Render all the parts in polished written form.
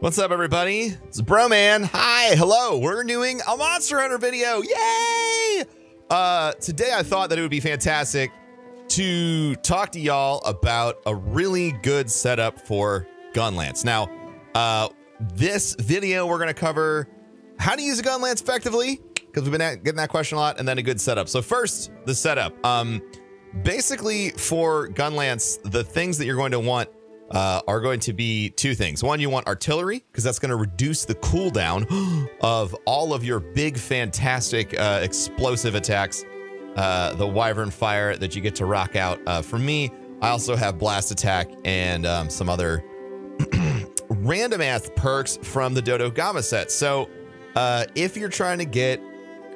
What's up, everybody? It's Broman. Hi, hello. We're doing a Monster Hunter video. Yay! Today I thought that it would be fantastic to talk to y'all about a really good setup for Gunlance. Now, this video we're going to cover how to use a Gunlance effectively, because we've been getting that question a lot, and then a good setup. So first, the setup. Basically, for Gunlance, the things that you're going to want are going to be two things. One, you want artillery, because that's going to reduce the cooldown of all of your big, fantastic, explosive attacks. The Wyvern Fire that you get to rock out. For me, I also have Blast Attack and some other random-ass perks from the Dodo Gamma set. So if you're trying to get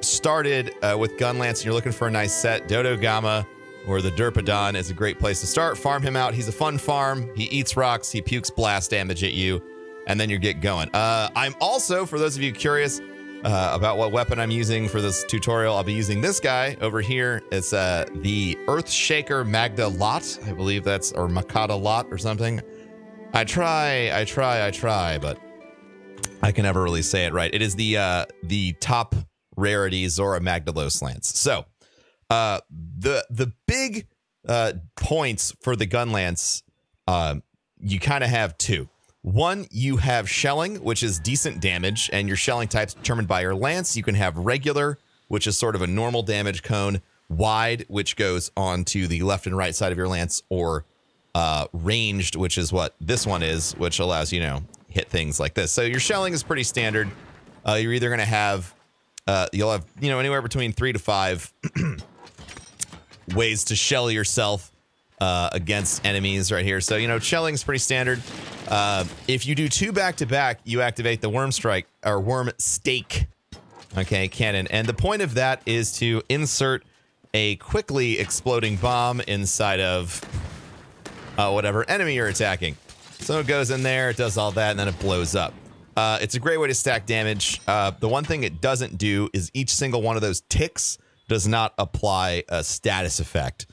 started with Gunlance and you're looking for a nice set, Dodo Gamma or the Derpodon is a great place to start. Farm him out. He's a fun farm. He eats rocks. He pukes blast damage at you, and then you get going. I'm also, for those of you curious about what weapon I'm using for this tutorial, I'll be using this guy over here. It's the Earthshaker Magda Lot. I believe that's, or Makata Lot or something. I try, but I can never really say it right. It is the top rarity Zora Magdalos lance. So the big points for the Gunlance, you kind of have two. One, you have shelling, which is decent damage, and your shelling type's determined by your lance. You can have regular, which is sort of a normal damage cone, wide, which goes on to the left and right side of your lance, or ranged, which is what this one is, which allows you know, hit things like this. So your shelling is pretty standard. You're either going to have you'll have, you know, anywhere between 3 to 5 ways to shell yourself against enemies right here. So, you know, shelling is pretty standard. If you do 2 back-to-back, you activate the Worm Strike, or Worm Stake, okay, cannon. And the point of that is to insert a quickly exploding bomb inside of whatever enemy you're attacking. So it goes in there, it does all that, and then it blows up. It's a great way to stack damage. The one thing it doesn't do is each single one of those ticks does not apply a status effect.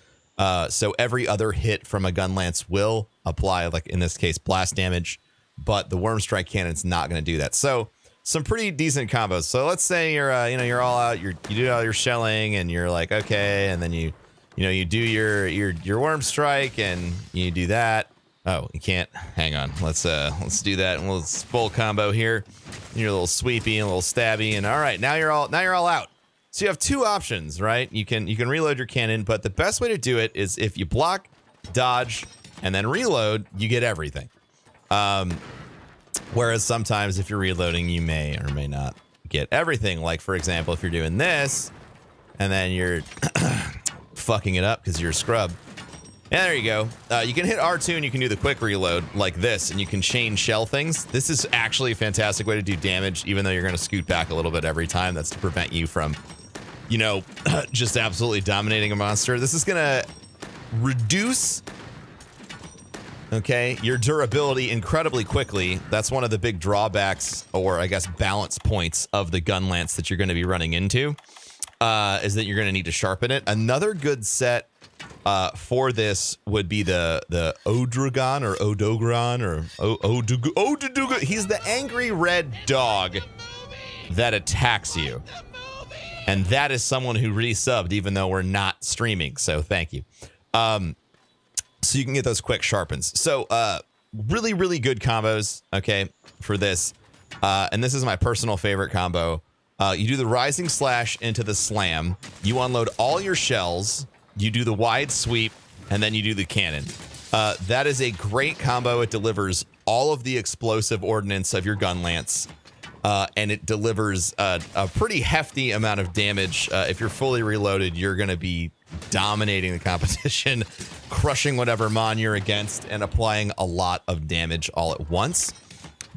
So every other hit from a Gunlance will apply, like in this case, blast damage, but the Worm Strike Cannon's not going to do that. So some pretty decent combos. So let's say you're, you know, you're all out, you do all your shelling, and you're like, okay, and then you do your Worm Strike, and you do that. Oh, you can't. Hang on. Let's do that. And we'll full combo here. You're a little sweepy and a little stabby, and all right, now you're all out. So you have two options, right? You can reload your cannon, but the best way to do it is if you block, dodge, and then reload, you get everything. Whereas sometimes if you're reloading, you may or may not get everything. Like, for example, if you're doing this, and then you're fucking it up because you're a scrub. And there you go. You can hit R2 and you can do the quick reload like this, and you can chain shell things. This is actually a fantastic way to do damage, even though you're going to scoot back a little bit every time. That's to prevent you from, you know, just absolutely dominating a monster. This is going to reduce, okay, your durability incredibly quickly. That's one of the big drawbacks, or I guess balance points, of the Gunlance that you're going to be running into, is that you're going to need to sharpen it. Another good set for this would be the Odragon, or Odogron, or Oduga. He's the angry red dog that attacks you. And that is someone who resubbed, even though we're not streaming. So thank you. So you can get those quick sharpens. So really, really good combos, okay, for this. And this is my personal favorite combo. You do the Rising Slash into the Slam. You unload all your shells. You do the wide sweep, and then you do the cannon. That is a great combo. It delivers all of the explosive ordnance of your Gunlance, and it delivers a pretty hefty amount of damage. If you're fully reloaded, you're going to be dominating the competition, crushing whatever mon you're against, and applying a lot of damage all at once.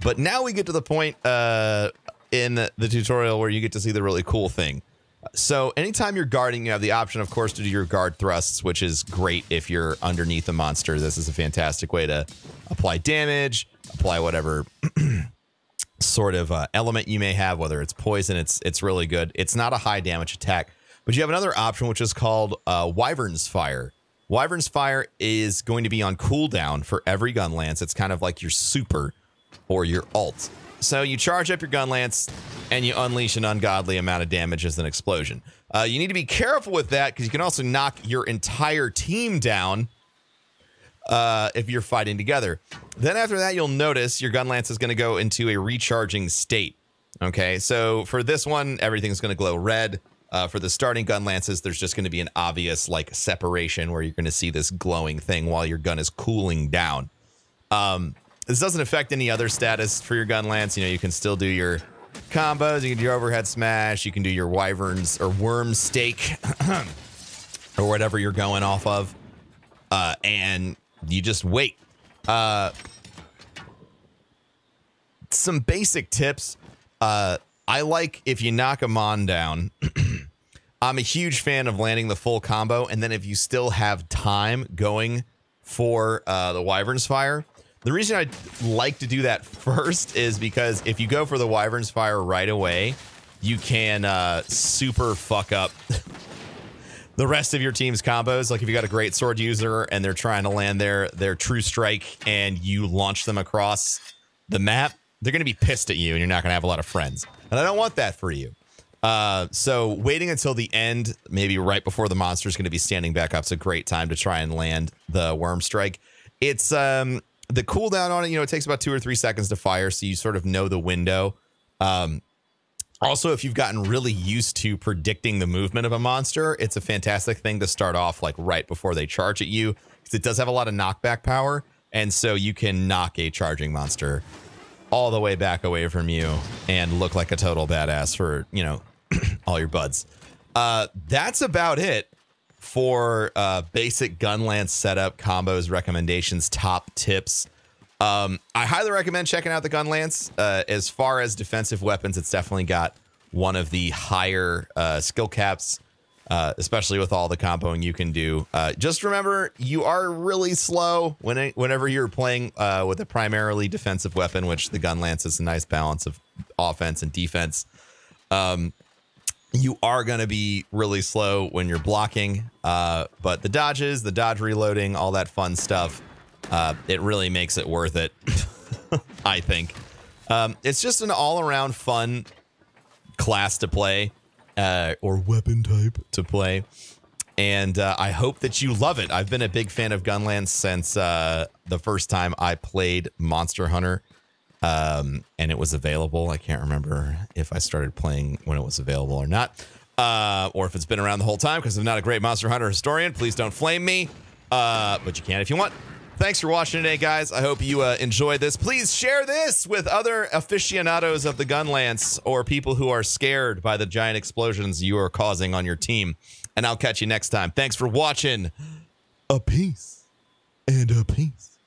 But now we get to the point in the tutorial where you get to see the really cool thing. So anytime you're guarding, you have the option, of course, to do your guard thrusts, which is great if you're underneath a monster. This is a fantastic way to apply damage, apply whatever sort of element you may have, whether it's poison. It's really good. It's not a high damage attack, but you have another option, which is called Wyvern's Fire. Wyvern's Fire is going to be on cooldown for every Gunlance. It's kind of like your super or your ult. So you charge up your Gunlance and you unleash an ungodly amount of damage as an explosion. You need to be careful with that because you can also knock your entire team down if you're fighting together. Then after that, you'll notice your Gunlance is going to go into a recharging state. Okay, so for this one, everything's going to glow red. For the starting Gunlances, there's just going to be an obvious like separation where you're going to see this glowing thing while your gun is cooling down. This doesn't affect any other status for your Gunlance. You know, you can still do your combos, you can do your overhead smash, you can do your wyverns or worm stake or whatever you're going off of. And you just wait. Some basic tips. I like if you knock a mon down. I'm a huge fan of landing the full combo, and then if you still have time going for the Wyvern's Fire. The reason I like to do that first is because if you go for the Wyvern's Fire right away, you can super fuck up the rest of your team's combos. Like if you got a great sword user and they're trying to land their true strike and you launch them across the map, they're going to be pissed at you and you're not going to have a lot of friends. And I don't want that for you. So waiting until the end, maybe right before the monster is going to be standing back up, is a great time to try and land the worm strike. It's the cooldown on it, you know, it takes about 2 or 3 seconds to fire, so you sort of know the window. Also, if you've gotten really used to predicting the movement of a monster, it's a fantastic thing to start off like right before they charge at you, because it does have a lot of knockback power, and so you can knock a charging monster all the way back away from you and look like a total badass for, you know, all your buds. That's about it for basic Gunlance setup, combos, recommendations, top tips. I highly recommend checking out the Gunlance. As far as defensive weapons, it's definitely got one of the higher skill caps, especially with all the comboing you can do. Just remember, you are really slow whenever you're playing with a primarily defensive weapon, which the Gunlance is a nice balance of offense and defense. You are going to be really slow when you're blocking, but the dodges, the dodge reloading, all that fun stuff, it really makes it worth it, I think. It's just an all-around fun class to play, or weapon type to play, and I hope that you love it. I've been a big fan of Gunlance since the first time I played Monster Hunter. And it was available. I can't remember if I started playing when it was available or not, or if it's been around the whole time, because I'm not a great Monster Hunter historian. Please don't flame me, but you can if you want. Thanks for watching today, guys. I hope you enjoyed this. Please share this with other aficionados of the Gunlance or people who are scared by the giant explosions you are causing on your team. And I'll catch you next time. Thanks for watching. A peace and a peace.